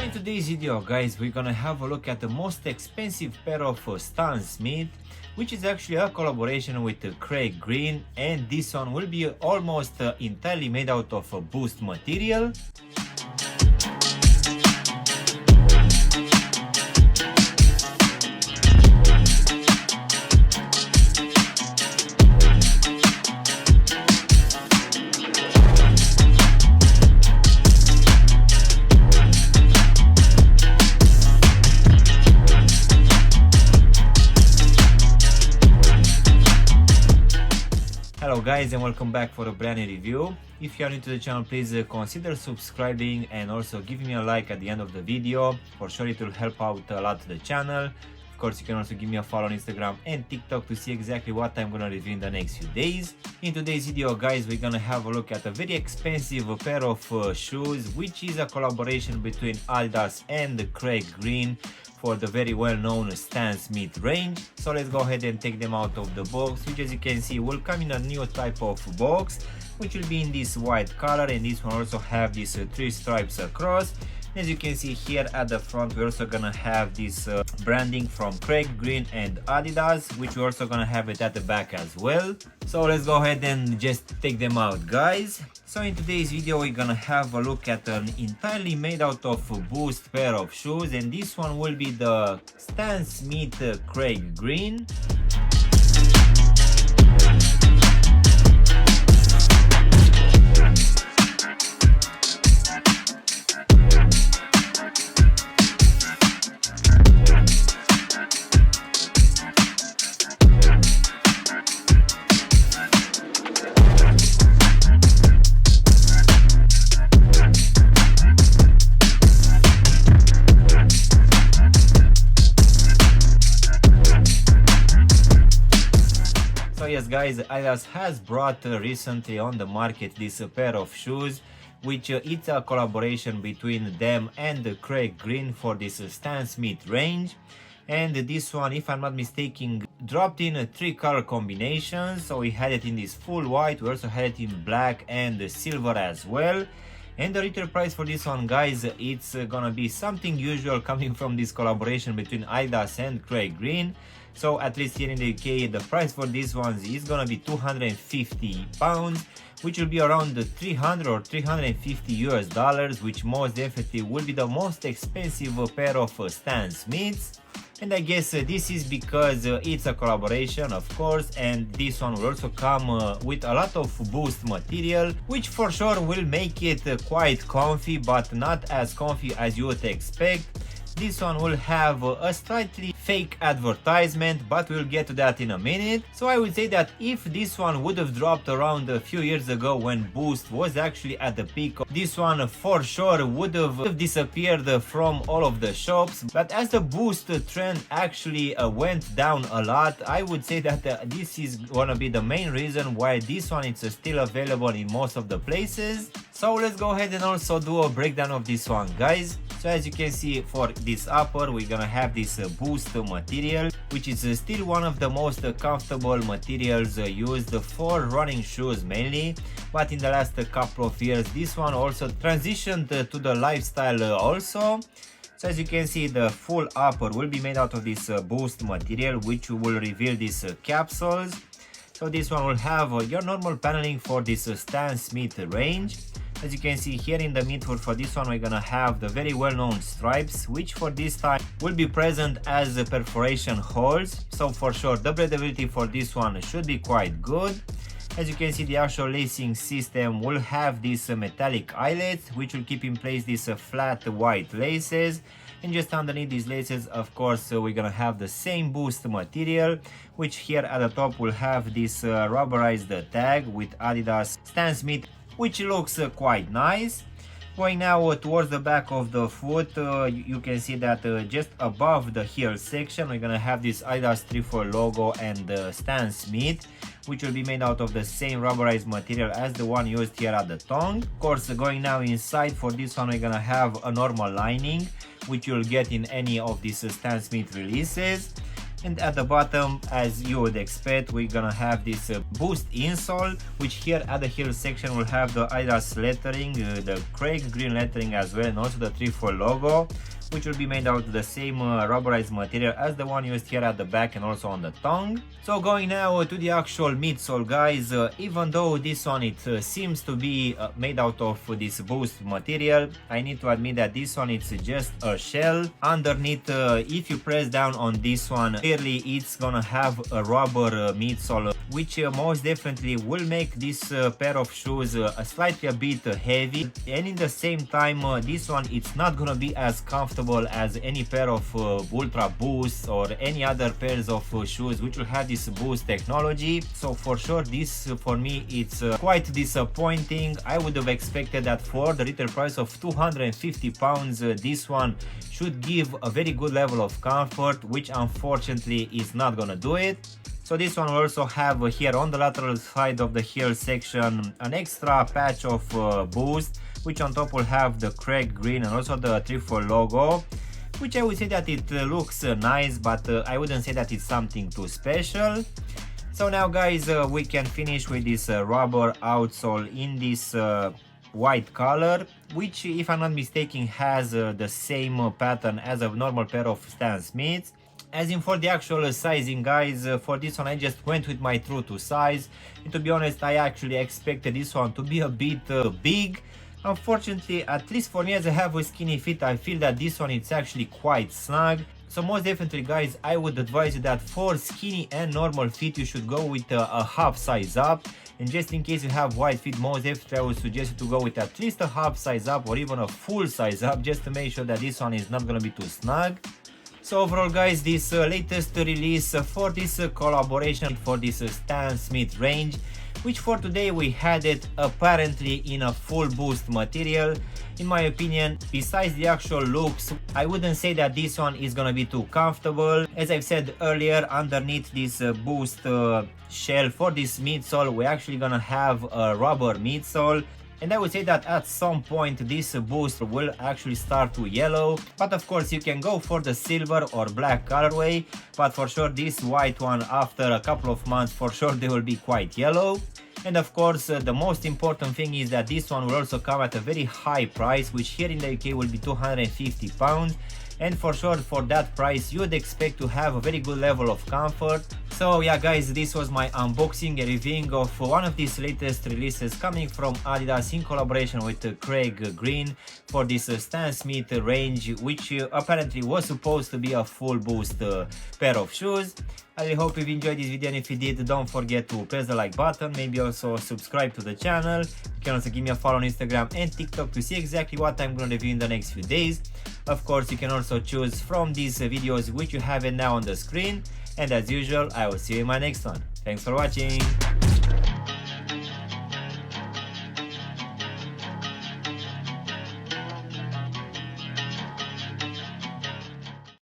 In today's video, guys, we're gonna have a look at the most expensive pair of Stan Smith, which is actually a collaboration with Craig Green, and this one will be almost entirely made out of Boost material. Hello guys, and welcome back for a brand new review. If you are new to the channel, please consider subscribing and also giving me a like at the end of the video. For sure it will help out a lot to the channel. Of course, you can also give me a follow on Instagram and TikTok to see exactly what I'm gonna review in the next few days. In today's video, guys, we're gonna have a look at a very expensive pair of shoes, which is a collaboration between Adidas and Craig Green for the very well-known Stan Smith range. So let's go ahead and take them out of the box, which, as you can see, will come in a new type of box, which will be in this white color, and this one also have these three stripes across. As you can see here at the front, we're also gonna have this branding from Craig Green and Adidas, which we're also gonna have it at the back as well. So let's go ahead and just take them out, guys. So in today's video, we're gonna have a look at an entirely made out of Boost pair of shoes, and this one will be the Stan Smith Craig Green. So yes, guys, Adidas has brought recently on the market this pair of shoes, which it's a collaboration between them and Craig Green for this Stan Smith range. And this one, if I'm not mistaken, dropped in three color combinations. So we had it in this full white, we also had it in black and silver as well. And the retail price for this one, guys, it's gonna be something usual coming from this collaboration between Adidas and Craig Green. So at least here in the UK, the price for these ones is gonna be £250, which will be around 300 or 350 US dollars, which most definitely will be the most expensive pair of Stan Smiths. And I guess this is because it's a collaboration, of course, and this one will also come with a lot of Boost material, which for sure will make it quite comfy, but not as comfy as you would expect. This one will have a slightly fake advertisement, but we'll get to that in a minute. So I would say that if this one would have dropped around a few years ago when Boost was actually at the peak, this one for sure would have disappeared from all of the shops. But as the Boost trend actually went down a lot, I would say that this is gonna be the main reason why this one is still available in most of the places. So let's go ahead and also do a breakdown of this one, guys. So as you can see, for this upper, we're gonna have this Boost material, which is still one of the most comfortable materials used for running shoes mainly. But in the last couple of years, this one also transitioned to the lifestyle also. So as you can see, the full upper will be made out of this Boost material, which will reveal these capsules. So this one will have your normal paneling for this Stan Smith range. As you can see here in the middle, for this one we're gonna have the very well-known stripes, which for this time will be present as perforation holes. So for sure the breathability for this one should be quite good. As you can see, the actual lacing system will have these metallic eyelets, which will keep in place these flat white laces. And just underneath these laces, of course, we're gonna have the same Boost material, which here at the top will have this rubberized tag with Adidas Stan Smith, which looks quite nice. Going now towards the back of the foot, you can see that just above the heel section, we're gonna have this Adidas 3-4 logo and Stan Smith, which will be made out of the same rubberized material as the one used here at the tongue. Of course, going now inside, for this one we're gonna have a normal lining, which you'll get in any of these Stan Smith releases. And at the bottom, as you would expect, we're gonna have this Boost insole, which here at the heel section will have the Adidas lettering, the Craig Green lettering as well, and also the Trefoil logo, which will be made out of the same rubberized material as the one used here at the back and also on the tongue. So going now to the actual midsole, guys, even though this one it seems to be made out of this Boost material, I need to admit that this one it's just a shell. Underneath, if you press down on this one, clearly it's gonna have a rubber midsole, which most definitely will make this pair of shoes slightly a bit heavy, and in the same time this one it's not gonna be as comfortable as any pair of Ultra Boosts or any other pairs of shoes which will have this Boost technology. So for sure this for me it's quite disappointing. I would have expected that for the retail price of £250 this one should give a very good level of comfort, which unfortunately is not gonna do it. So this one will also have here on the lateral side of the heel section an extra patch of Boost, which on top will have the Craig Green and also the Trefoil logo, which I would say that it looks nice, but I wouldn't say that it's something too special. So now guys, we can finish with this rubber outsole in this white color, which if I'm not mistaken has the same pattern as a normal pair of Stan Smiths. As in for the actual sizing, guys, for this one I just went with my true to size, and to be honest I actually expected this one to be a bit big. Unfortunately, at least for me as I have a skinny fit, I feel that this one is actually quite snug. So most definitely guys, I would advise you that for skinny and normal fit you should go with a half size up, and just in case you have wide feet, most definitely I would suggest you to go with at least a half size up or even a full size up, just to make sure that this one is not gonna be too snug. So overall guys, this latest release for this collaboration for this Stan Smith range, which for today we had it apparently in a full Boost material. In my opinion, besides the actual looks, I wouldn't say that this one is gonna be too comfortable. As I've said earlier, underneath this Boost shell for this midsole, we're actually gonna have a rubber midsole. And I would say that at some point this Boost will actually start to yellow, but of course you can go for the silver or black colorway, but for sure this white one after a couple of months for sure they will be quite yellow. And of course the most important thing is that this one will also come at a very high price, which here in the UK will be £250, and for sure for that price you would expect to have a very good level of comfort. So yeah guys, this was my unboxing and reviewing of one of these latest releases coming from Adidas in collaboration with Craig Green for this Stan Smith range, which apparently was supposed to be a full Boost pair of shoes. I really hope you've enjoyed this video, and if you did, don't forget to press the like button, maybe also subscribe to the channel. You can also give me a follow on Instagram and TikTok to see exactly what I'm going to review in the next few days. Of course, you can also choose from these videos which you have it now on the screen. And as usual, I will see you in my next one. Thanks for watching.